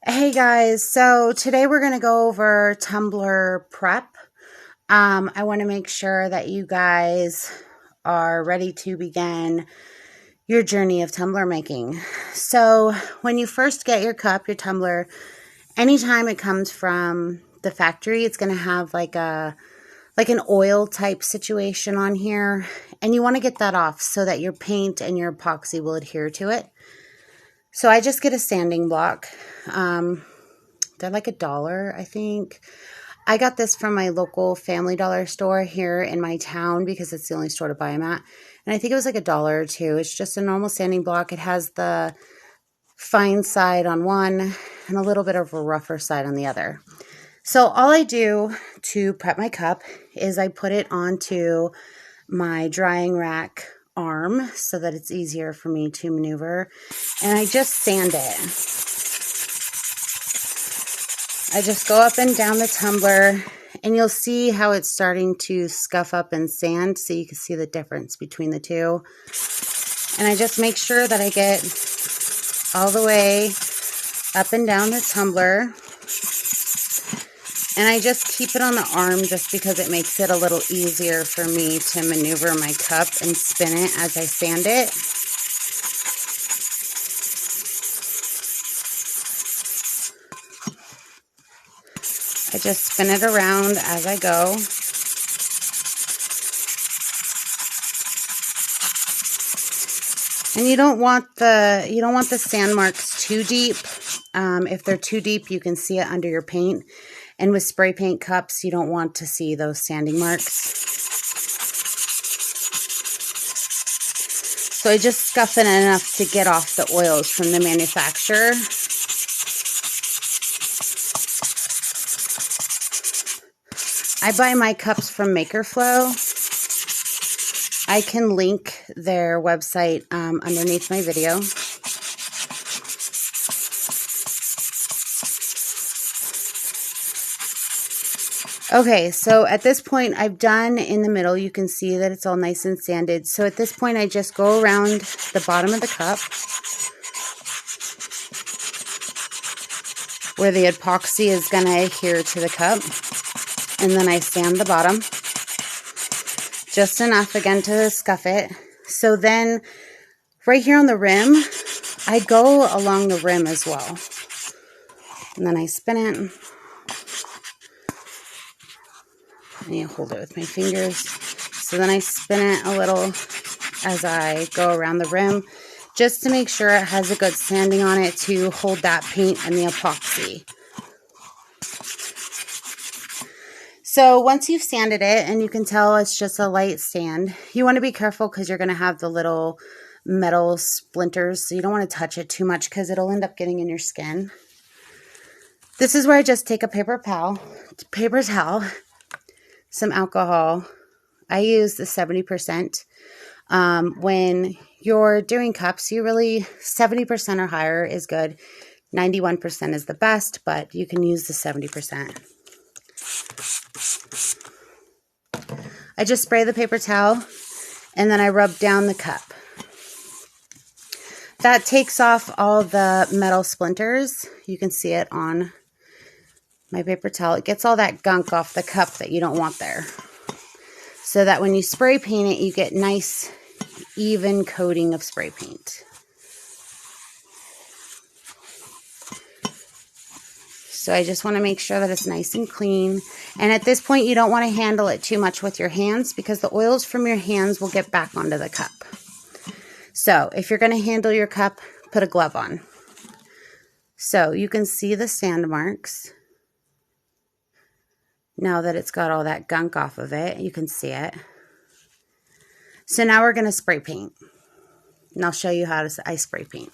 Hey guys, so today we're going to go over tumbler prep. I want to make sure that you guys are ready to begin your journey of tumbler making. So when you first get your cup, your tumbler, anytime it comes from the factory, it's going to have like an oil type situation on here, and you want to get that off so that your paint and your epoxy will adhere to it. So I just get a sanding block. They're like $1, I think. I got this from my local Family Dollar store here in my town because it's the only store to buy them at. And I think it was like $1 or $2. It's just a normal sanding block. It has the fine side on one and a little bit of a rougher side on the other. So all I do to prep my cup is I put it onto my drying rack arm so that it's easier for me to maneuver. And I just sand it. I just go up and down the tumbler, and you'll see how it's starting to scuff up and sand, so you can see the difference between the two. And I just make sure that I get all the way up and down the tumbler. And I just keep it on the arm just because it makes it a little easier for me to maneuver my cup and spin it as I sand it. I just spin it around as I go. And you don't want the sand marks too deep. If they're too deep, you can see it under your paint. And with spray paint cups, you don't want to see those sanding marks. So I just scuff it enough to get off the oils from the manufacturer. I buy my cups from Maker Flow. I can link their website underneath my video. Okay, so at this point I've done in the middle. You can see that it's all nice and sanded. So at this point I just go around the bottom of the cup where the epoxy is going to adhere to the cup. And then I sand the bottom just enough again to scuff it. So then right here on the rim, I go along the rim as well. And then I spin it. And you hold it with my fingers. So then I spin it a little as I go around the rim, just to make sure it has a good sanding on it to hold that paint and the epoxy. So once you've sanded it, and you can tell it's just a light sand, you want to be careful because you're going to have the little metal splinters. So you don't want to touch it too much because it'll end up getting in your skin. This is where I just take a paper towel, some alcohol. I use the 70%. When you're doing cups, 70% or higher is good. 91% is the best, but you can use the 70%. I just spray the paper towel, and then I rub down the cup. That takes off all the metal splinters. You can see it on my paper towel. It gets all that gunk off the cup that you don't want there. So that when you spray paint it, you get nice, even coating of spray paint. So I just want to make sure that it's nice and clean. And at this point, you don't want to handle it too much with your hands because the oils from your hands will get back onto the cup. So if you're going to handle your cup, put a glove on. So you can see the sand marks. Now that it's got all that gunk off of it, you can see it. So now we're going to spray paint. And I'll show you how I spray paint.